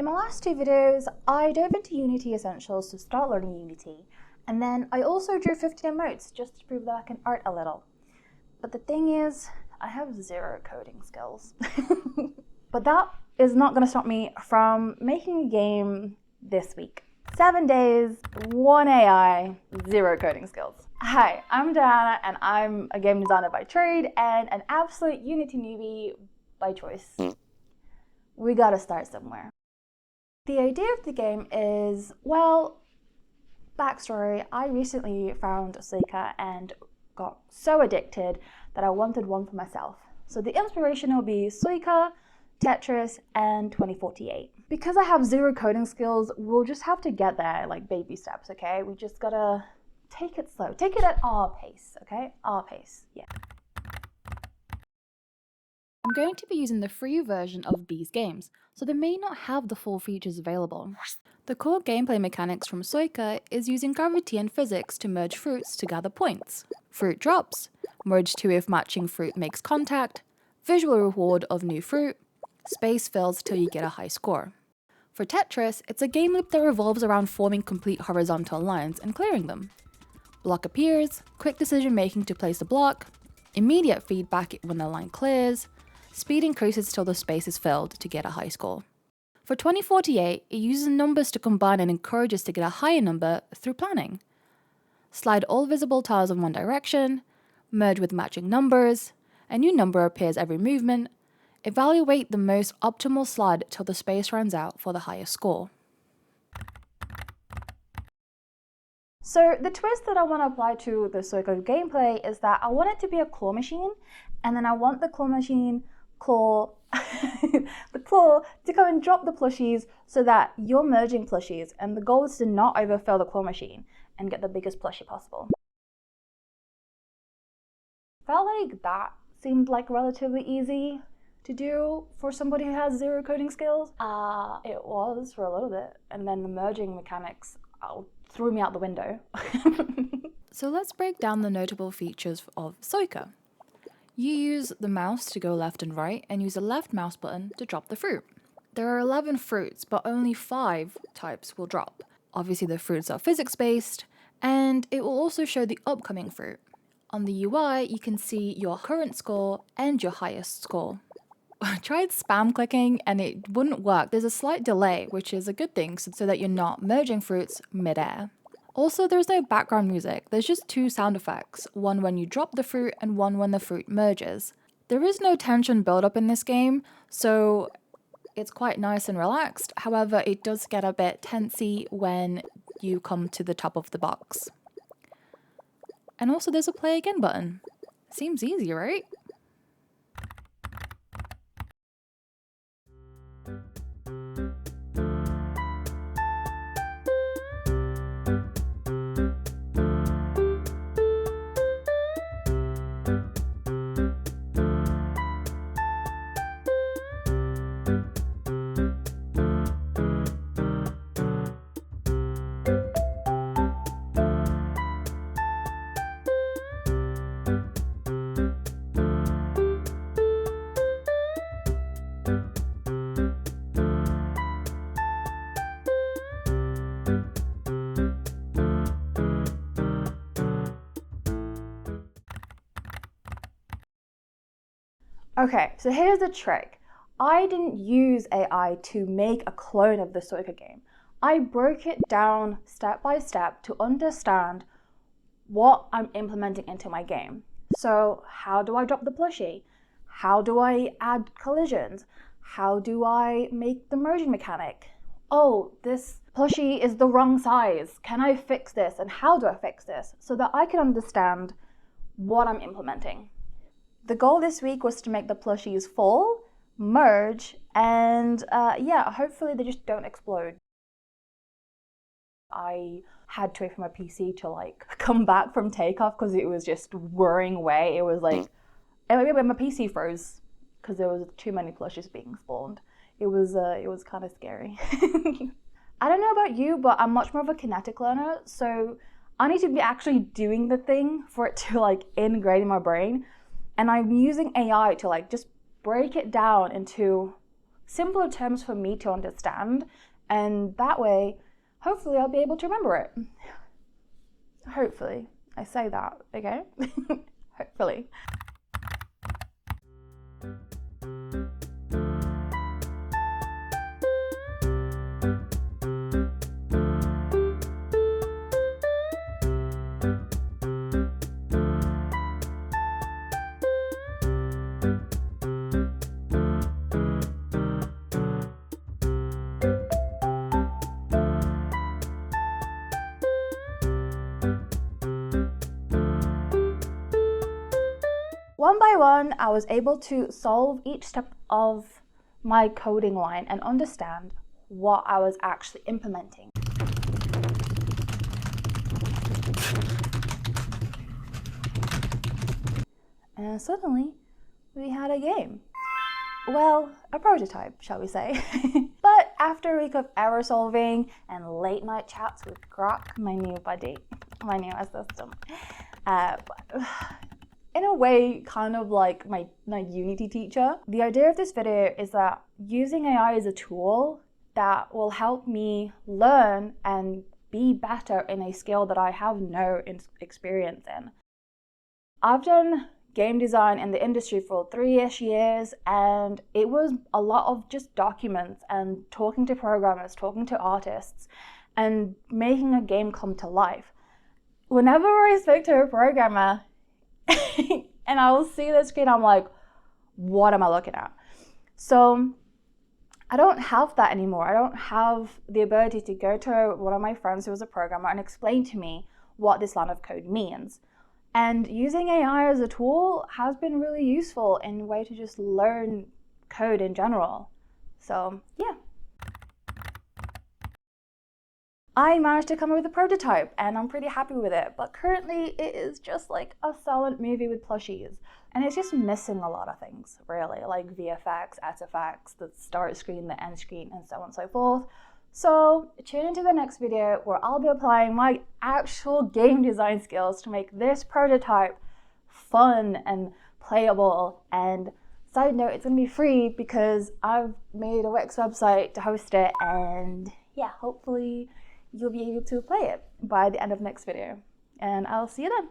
my last two videos, I dove into Unity Essentials to start learning Unity, and then I also drew 15 emotes just to prove that I can art a little. But the thing is, I have zero coding skills. But that is not going to stop me from making a game this week. 7 days, 1 AI, 0 coding skills. Hi, I'm Diana, and I'm a game designer by trade and an absolute Unity newbie by choice. We gotta start somewhere. The idea of the game is, well, backstory, I recently found Suica and got so addicted that I wanted one for myself. So the inspiration will be Suica, Tetris, and 2048. Because I have 0 coding skills, we'll just have to get there like baby steps, okay? We just gotta take it slow. Take it at our pace, okay? Our pace, yeah. I'm going to be using the free version of these games, so they may not have the full features available. The core gameplay mechanics from Suica is using gravity and physics to merge fruits to gather points. Fruit drops, merge to if matching fruit makes contact, visual reward of new fruit, space fills till you get a high score. For Tetris, it's a game loop that revolves around forming complete horizontal lines and clearing them. Block appears, quick decision making to place a block, immediate feedback when the line clears, speed increases till the space is filled to get a high score. For 2048, it uses numbers to combine and encourages to get a higher number through planning. Slide all visible tiles in one direction, merge with matching numbers, a new number appears every movement, evaluate the most optimal slide till the space runs out for the highest score. So the twist that I want to apply to the Suica gameplay is that I want it to be a claw machine, and then I want the claw machine the claw to come and drop the plushies so that you're merging plushies, and the goal is to not overfill the claw machine and get the biggest plushie possible. Felt like that seemed like relatively easy to do for somebody who has 0 coding skills. It was for a little bit, and then the merging mechanics threw me out the window. So let's break down the notable features of Suica. You use the mouse to go left and right, and use the left mouse button to drop the fruit. There are 11 fruits, but only 5 types will drop. Obviously the fruits are physics-based, and it will also show the upcoming fruit. On the UI, you can see your current score and your highest score. I tried spam clicking and it wouldn't work. There's a slight delay, which is a good thing so that you're not merging fruits mid-air. Also, there's no background music, there's just 2 sound effects, one when you drop the fruit and one when the fruit merges. There is no tension build-up in this game, so it's quite nice and relaxed. However, it does get a bit tensey when you come to the top of the box. And also there's a play again button. Seems easy, right? Okay, so here's the trick. I didn't use AI to make a clone of the Suica game. I broke it down step by step to understand what I'm implementing into my game. So how do I drop the plushie? How do I add collisions? How do I make the merging mechanic? Oh, this plushie is the wrong size. Can I fix this? And how do I fix this? So that I can understand what I'm implementing. The goal this week was to make the plushies fall, merge, and yeah, hopefully they just don't explode. I had to wait for my PC to like come back from takeoff because it was just whirring away. It was like, my PC froze because there was too many plushies being spawned. It was kind of scary. I don't know about you, but I'm much more of a kinetic learner, so I need to be actually doing the thing for it to like ingrain in my brain. And I'm using AI to like just break it down into simpler terms for me to understand, and that way, hopefully I'll be able to remember it. Hopefully. I say that, okay? Hopefully. One by one, I was able to solve each step of my coding line and understand what I was actually implementing. And suddenly, we had a game. Well, a prototype, shall we say. But after a week of error solving and late night chats with Grok, my new buddy, my new assistant, in a way, kind of like my Unity teacher. The idea of this video is that using AI as a tool that will help me learn and be better in a skill that I have no experience in. I've done game design in the industry for 3-ish years, and it was a lot of just documents and talking to programmers, talking to artists, and making a game come to life. Whenever I spoke to a programmer, and I will see the screen, I'm like, what am I looking at? So I don't have that anymore. I don't have the ability to go to one of my friends who was a programmer and explain to me what this line of code means. And using AI as a tool has been really useful in a way to just learn code in general. So yeah. I managed to come up with a prototype and I'm pretty happy with it, but currently it is just like a silent movie with plushies. And it's just missing a lot of things, really, like VFX, SFX, the start screen, the end screen, and so on and so forth. So tune into the next video where I'll be applying my actual game design skills to make this prototype fun and playable. And side note, it's gonna be free because I've made a Wix website to host it, and yeah, hopefully you'll be able to play it by the end of next video. And I'll see you then.